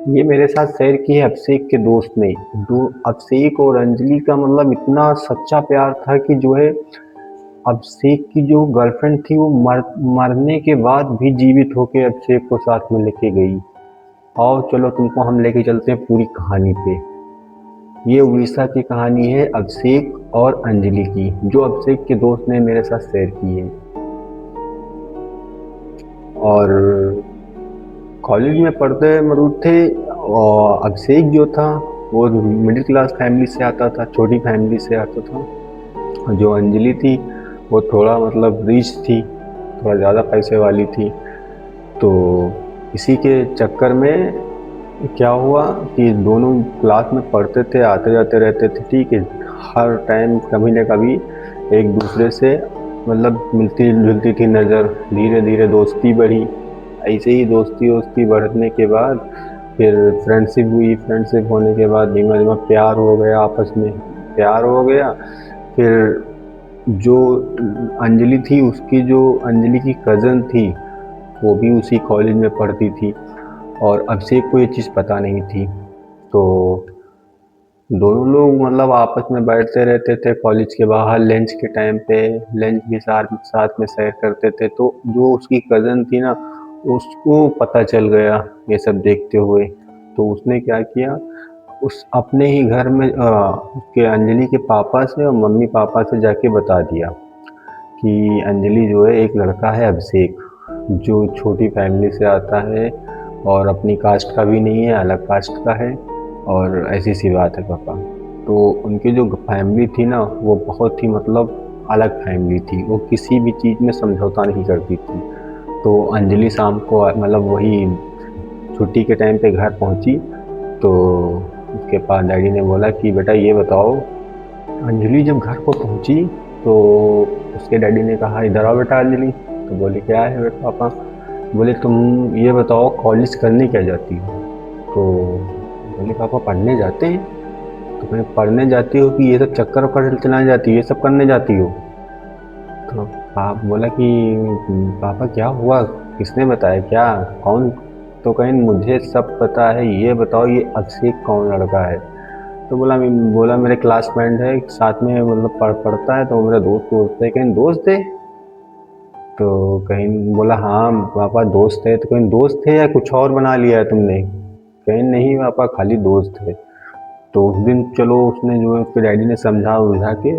ये मेरे साथ शेयर की है अभिषेक के दोस्त ने। दो अभिषेक और अंजलि का मतलब इतना सच्चा प्यार था कि जो है अभिषेक की जो गर्लफ्रेंड थी वो मरने के बाद भी जीवित होके अभिषेक को साथ में लेके गई। आओ चलो तुमको हम लेके चलते हैं पूरी कहानी पे। ये उड़ीसा की कहानी है अभिषेक और अंजलि की, जो अभिषेक के दोस्त ने मेरे साथ शेयर की है। और कॉलेज में पढ़ते मरूद थे। और अभिषेक जो था वो मिडिल क्लास फैमिली से आता था, छोटी फैमिली से आता था। और जो अंजलि थी वो थोड़ा मतलब रिच थी, थोड़ा ज़्यादा पैसे वाली थी। तो इसी के चक्कर में क्या हुआ कि दोनों क्लास में पढ़ते थे, आते जाते रहते थे, ठीक है। हर टाइम कभी न कभी एक दूसरे से मतलब मिलती जुलती थी नज़र। धीरे धीरे दोस्ती बढ़ी। ऐसे ही दोस्ती वोस्ती बढ़ने के बाद फिर फ्रेंडशिप हुई। फ्रेंडशिप होने के बाद धीमा धीमा प्यार हो गया, आपस में प्यार हो गया। फिर जो अंजलि थी, उसकी जो अंजलि की कज़न थी वो भी उसी कॉलेज में पढ़ती थी। और अभिषेक को ये चीज़ पता नहीं थी। तो दोनों लोग मतलब आपस में बैठते रहते थे कॉलेज के बाहर लंच के टाइम पे। लंच भी साथ साथ में शेयर करते थे। तो जो उसकी कज़न थी ना, उसको पता चल गया ये सब देखते हुए। तो उसने क्या किया, उस अपने ही घर में उसके अंजलि के पापा से और मम्मी पापा से जाके बता दिया कि अंजलि जो है एक लड़का है अभिषेक, जो छोटी फैमिली से आता है और अपनी कास्ट का भी नहीं है, अलग कास्ट का है। और ऐसी सी बात है पापा। तो उनकी जो फैमिली थी ना वो बहुत ही मतलब अलग फैमिली थी। वो किसी भी चीज़ में समझौता नहीं करती थी। तो अंजलि शाम को मतलब वही छुट्टी के टाइम पे घर पहुंची। तो उसके पास डैडी ने बोला कि बेटा ये बताओ। अंजलि जब घर को पहुंची तो उसके डैडी ने कहा इधर आओ बेटा अंजलि। तो बोली क्या है बेटा पापा। बोले तुम ये बताओ कॉलेज करने क्या जाती हो। तो बोले पापा पढ़ने जाते हैं। तो कहीं पढ़ने जाती हो कि ये सब चक्कर वक्कर चलाने जाती हो, ये सब करने जाती हो। तो आप बोला कि पापा क्या हुआ, किसने बताया, क्या कौन। तो कहीं मुझे सब पता है, ये बताओ ये अभिषेक कौन लड़का है। तो बोला मेरे क्लासमेट है, साथ में मतलब पढ़ता है, तो मेरा दोस्त है। कहीं दोस्त है। तो कहीं बोला हाँ पापा दोस्त है। तो कहीं दोस्त है या कुछ और बना लिया है तुमने। कहीं नहीं पापा खाली दोस्त है। तो उस दिन चलो उसने जो है उसके डैडी ने समझा उलझा के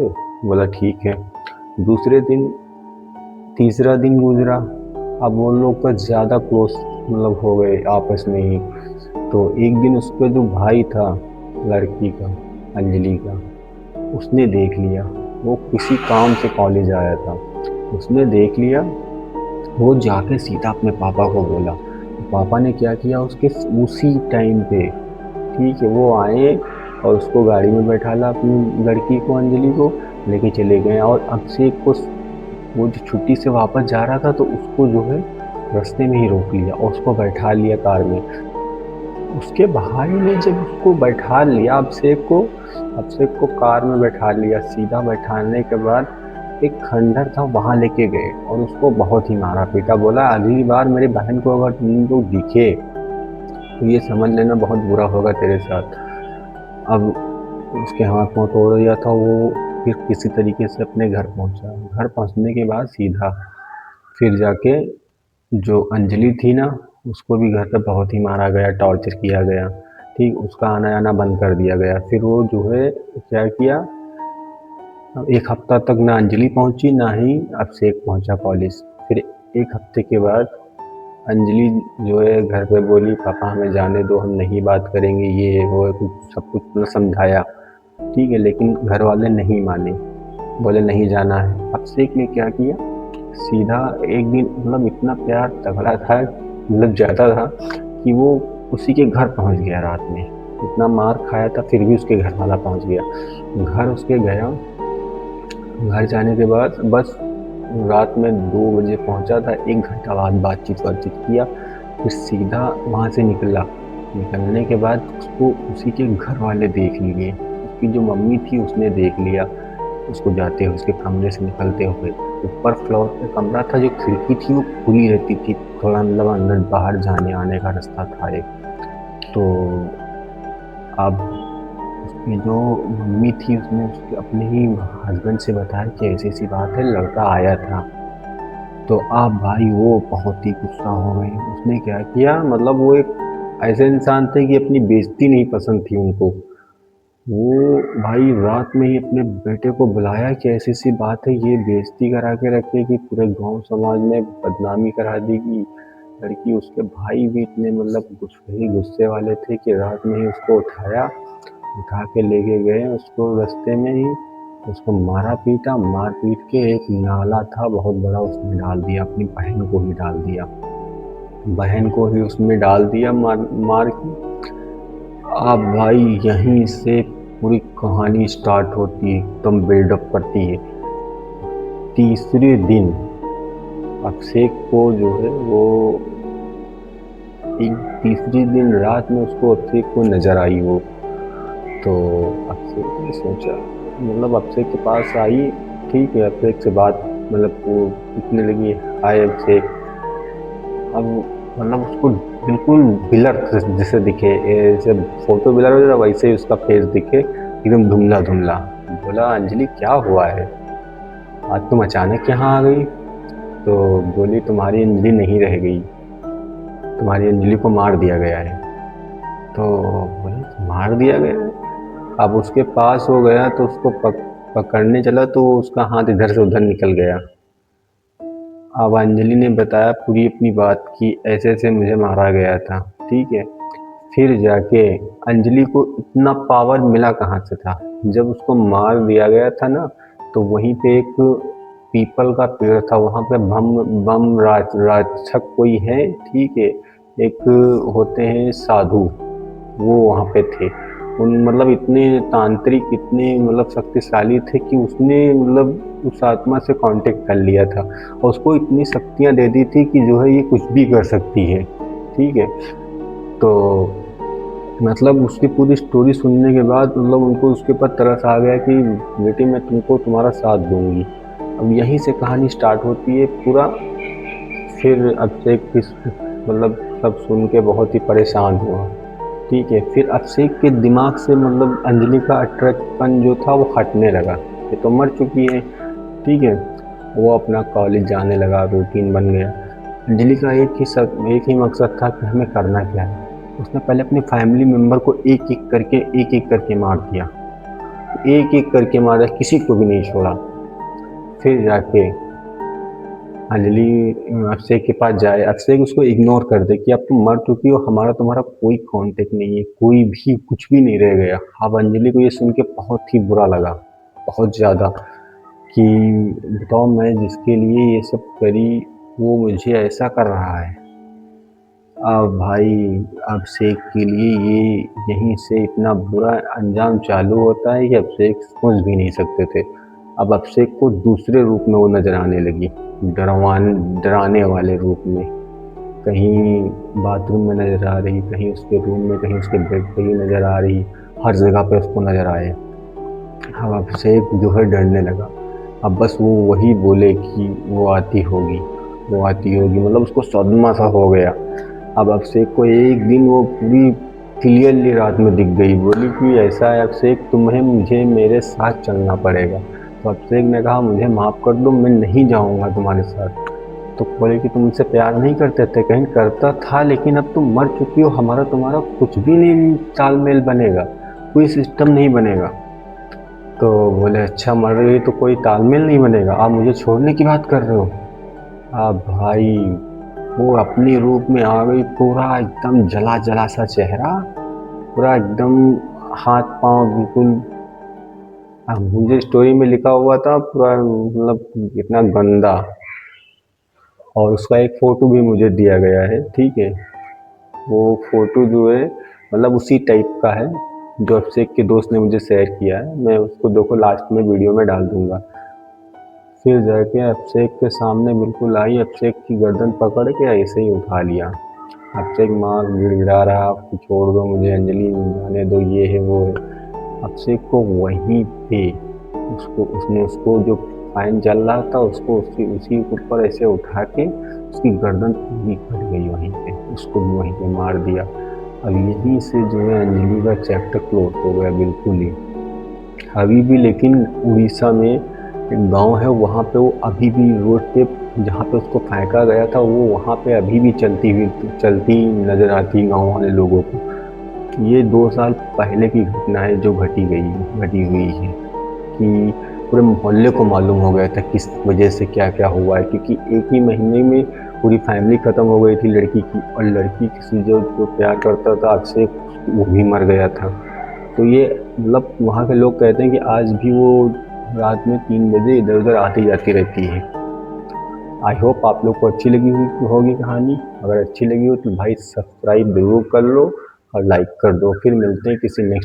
बोला ठीक है। दूसरे दिन तीसरा दिन गुजरा। अब वो लोग का ज़्यादा क्लोज मतलब हो गए आपस में ही। तो एक दिन उसका जो भाई था लड़की का, अंजलि का, उसने देख लिया। वो किसी काम से कॉलेज आया था, उसने देख लिया। वो जाके सीधा अपने पापा को बोला। तो पापा ने क्या किया उसके उसी टाइम पे, ठीक है, वो आए और उसको गाड़ी में बैठाला, अपनी लड़की को अंजलि को लेके चले गए। और अभिषेक को वो जो छुट्टी से वापस जा रहा था तो उसको जो है रास्ते में ही रोक लिया और उसको बैठा लिया कार में। उसके भाई ने जब उसको बैठा लिया अभिषेक को कार में बैठा लिया। सीधा बैठाने के बाद एक खंडर था वहाँ लेके गए और उसको बहुत ही मारा पीटा। बोला अगली बार मेरी बहन को अगर तुम लोग दिखे तो ये समझ लेना बहुत बुरा होगा तेरे साथ। अब उसके हाथ पाँव तोड़ दिया था वो। फिर किसी तरीके से अपने घर पहुंचा। घर पहुंचने के बाद सीधा फिर जाके जो अंजलि थी ना, उसको भी घर पे बहुत ही मारा गया, टॉर्चर किया गया। ठीक, उसका आना जाना बंद कर दिया गया। फिर वो जो है क्या किया, एक हफ्ता तक ना अंजलि पहुंची ना ही अभिषेक पहुंचा कॉलेज। फिर एक हफ्ते के बाद अंजलि जो है घर पे बोली पापा हमें जाने दो, हम नहीं बात करेंगे, ये वो है, कुछ सब कुछ मतलब समझाया। ठीक है, लेकिन घर वाले नहीं माने, बोले नहीं जाना है। अभिषेक ने क्या किया, सीधा एक दिन मतलब इतना प्यार तगड़ा था, मतलब ज़्यादा था कि वो उसी के घर पहुंच गया रात में। इतना मार खाया था फिर भी उसके घर वाला पहुंच गया। घर उसके गया। घर जाने के बाद बस रात में 2 बजे पहुंचा था। 1 घंटा बाद बातचीत बातचीत किया। फिर सीधा वहाँ से निकला। निकलने के बाद उसको उसी के घर वाले देख लिए। उसकी जो मम्मी थी उसने देख लिया उसको जाते हुए, उसके कमरे से निकलते हुए। ऊपर फ्लोर पे कमरा था, जो खिड़की थी वो खुली रहती थी, थोड़ा मतलब अंदर बाहर जाने आने का रास्ता था एक। तो अब उसकी जो मम्मी थी उसने उसके अपने ही हस्बैंड से बताया कि ऐसी-ऐसी बात है, लड़का आया था। तो अब भाई वो बहुत ही गुस्सा हो गई। उसने क्या किया, मतलब वो एक ऐसे इंसान थे कि अपनी बेइज़्ज़ती नहीं पसंद थी उनको। वो भाई रात में ही अपने बेटे को बुलाया कि ऐसी-ऐसी बात है, ये बेइज़्ज़ती करा के रखेगी, पूरे गाँव समाज में बदनामी करा देगी लड़की। उसके भाई भी इतने मतलब गुस्से वाले थे कि रात में ही उसको उठाया, उठा के लेके गए उसको रास्ते में ही, उसको मारा-पीटा, मार-पीट के एक नाला था बहुत बड़ा उसमें डाल दिया, अपनी बहन को ही डाल दिया। बहन को ही उसमें डाल दिया मार मार के। अब भाई यहीं से पूरी कहानी स्टार्ट होती है, एकदम बिल्डअप करती है। तीसरे दिन अभिषेक को जो है वो एक तीसरे दिन रात में उसको अभिषेक को नज़र आई वो। तो अभिषेक ने सोचा, मतलब अभिषेक के पास आई, ठीक है, अभिषेक से बात मतलब वो पूछने लगी, हाय अभिषेक। अब मतलब उसको बिल्कुल ब्लर जैसे दिखे, जैसे फोटो ब्लर हो जाए वैसे ही उसका फेस दिखे, एकदम धुंधला धुंधला। बोला, अंजलि क्या हुआ है, आज तुम अचानक यहाँ आ गई? तो बोली, तुम्हारी अंजलि नहीं रह गई, तुम्हारी अंजलि को मार दिया गया है। तो बोले, मार दिया गया है? अब उसके पास हो गया तो उसको पकड़ने चला तो उसका हाथ इधर से उधर निकल गया। अब अंजलि ने बताया पूरी अपनी बात कि ऐसे-ऐसे मुझे मारा गया था, ठीक है। फिर जाके अंजलि को इतना पावर मिला कहाँ से था? जब उसको मार दिया गया था ना, तो वहीं पे एक पीपल का पेड़ था, वहाँ पे बम बम राक्षक कोई है, ठीक है। एक होते हैं साधु, वो वहाँ पे थे। उन मतलब इतने तांत्रिक, इतने मतलब शक्तिशाली थे कि उसने मतलब उस आत्मा से कांटेक्ट कर लिया था और उसको इतनी शक्तियाँ दे दी थी कि जो है ये कुछ भी कर सकती है, ठीक है। तो मतलब उसकी पूरी स्टोरी सुनने के बाद मतलब उनको उसके ऊपर तरस आ गया कि बेटी मैं तुमको तुम्हारा साथ दूँगी। अब यहीं से कहानी स्टार्ट होती है पूरा। फिर अभिषेक किस मतलब सब सुन के बहुत ही परेशान हुआ, ठीक है। फिर अभिषेक के दिमाग से मतलब अंजलि का अट्रैक्टपन जो था वो हटने लगा, ये तो मर चुकी है, ठीक है। वो अपना कॉलेज जाने लगा, रूटीन बन गया। अंजलि का एक ही मकसद था कि हमें करना क्या है। उसने पहले अपने फैमिली मेंबर को एक एक करके मार दिया, एक एक करके मारा, किसी को भी नहीं छोड़ा। फिर जाके अंजलि अभिषेक के पास जाए, अभिषेक उसको इग्नोर कर दे कि अब तुम मर चुकी हो, हमारा तुम्हारा कोई कांटेक्ट नहीं है, कोई भी कुछ भी नहीं रह गया। अब अंजलि को ये सुन के बहुत ही बुरा लगा, बहुत ज़्यादा, कि बताओ मैं जिसके लिए ये सब करी वो मुझे ऐसा कर रहा है। अब भाई अभिषेक के लिए ये यहीं से इतना बुरा अंजाम चालू होता है कि अभिषेक सोच भी नहीं सकते थे। अब अभिषेक को दूसरे रूप में वो नज़र आने लगी, डराने वाले रूप में। कहीं बाथरूम में नज़र आ रही, कहीं उसके रूम में, कहीं उसके बेड पे ही नज़र आ रही, हर जगह पे उसको नज़र आए। अब अभिषेक जो है डरने लगा। अब बस वो वही बोले कि वो आती होगी, वो आती होगी, मतलब उसको सदमा सा हो गया। अब अभिषेक को एक दिन वो पूरी क्लियरली रात में दिख गई, बोली कि ऐसा है अभिषेक, तुम्हें मुझे मेरे साथ चलना पड़ेगा। तो अभिषेक ने कहा मुझे माफ़ कर दो, मैं नहीं जाऊँगा तुम्हारे साथ। तो बोले कि तुम मुझसे प्यार नहीं करते थे? कहीं करता था, लेकिन अब तुम मर चुकी हो, हमारा तुम्हारा कुछ भी नहीं तालमेल बनेगा, कोई सिस्टम नहीं बनेगा। तो बोले अच्छा मर गई तो कोई तालमेल नहीं बनेगा, आप मुझे छोड़ने की बात कर रहे हो? अब भाई वो अपनी रूप में आ गई, पूरा एकदम जला जला सा चेहरा, पूरा एकदम हाथ पाँव बिल्कुल, मुझे स्टोरी में लिखा हुआ था पूरा मतलब इतना गंदा। और उसका एक फ़ोटो भी मुझे दिया गया है, ठीक है। वो फ़ोटो जो है मतलब उसी टाइप का है जो अभिषेक के दोस्त ने मुझे शेयर किया है, मैं उसको देखो लास्ट में वीडियो में डाल दूँगा। फिर जाके अभिषेक के सामने बिल्कुल आई, अभिषेक की गर्दन पकड़ के ऐसे ही उठा लिया। अभिषेक माँ गिड़गिड़ा रहा, आप छोड़ दो मुझे, अंजलि जाने दो, ये है वो है। अभिषेक को वहीं पे उसने उसको जो फाइन चल रहा था उसको उसी के ऊपर ऐसे उठा के उसकी गर्दन पूरी कट गई वहीं पे, उसको भी वहीं पे मार दिया। अब यहीं से जो है अंजलि का चैप्टर क्लोज हो गया बिल्कुल ही। अभी भी लेकिन उड़ीसा में एक गांव है, वहाँ पे वो अभी भी रोड पे जहाँ पे उसको फेंका गया था वो वहाँ पे अभी भी चलती नज़र आती है गांव वाले लोगों को। ये 2 साल पहले की घटना है जो घटी हुई है कि पूरे मोहल्ले को मालूम हो गया था किस वजह से क्या क्या हुआ है, क्योंकि एक ही महीने में पूरी फैमिली ख़त्म हो गई थी लड़की की, और लड़की किसी जो प्यार करता था अक्षय, वो भी मर गया था। तो ये मतलब वहाँ के लोग कहते हैं कि आज भी वो रात में 3 बजे इधर उधर आती जाती रहती है। आई होप आप लोग को अच्छी लगी हुई होगी कहानी। अगर अच्छी लगी हो तो भाई सब्सक्राइब जरूर कर लो और लाइक कर दो। फिर मिलते हैं किसी नेक्स्ट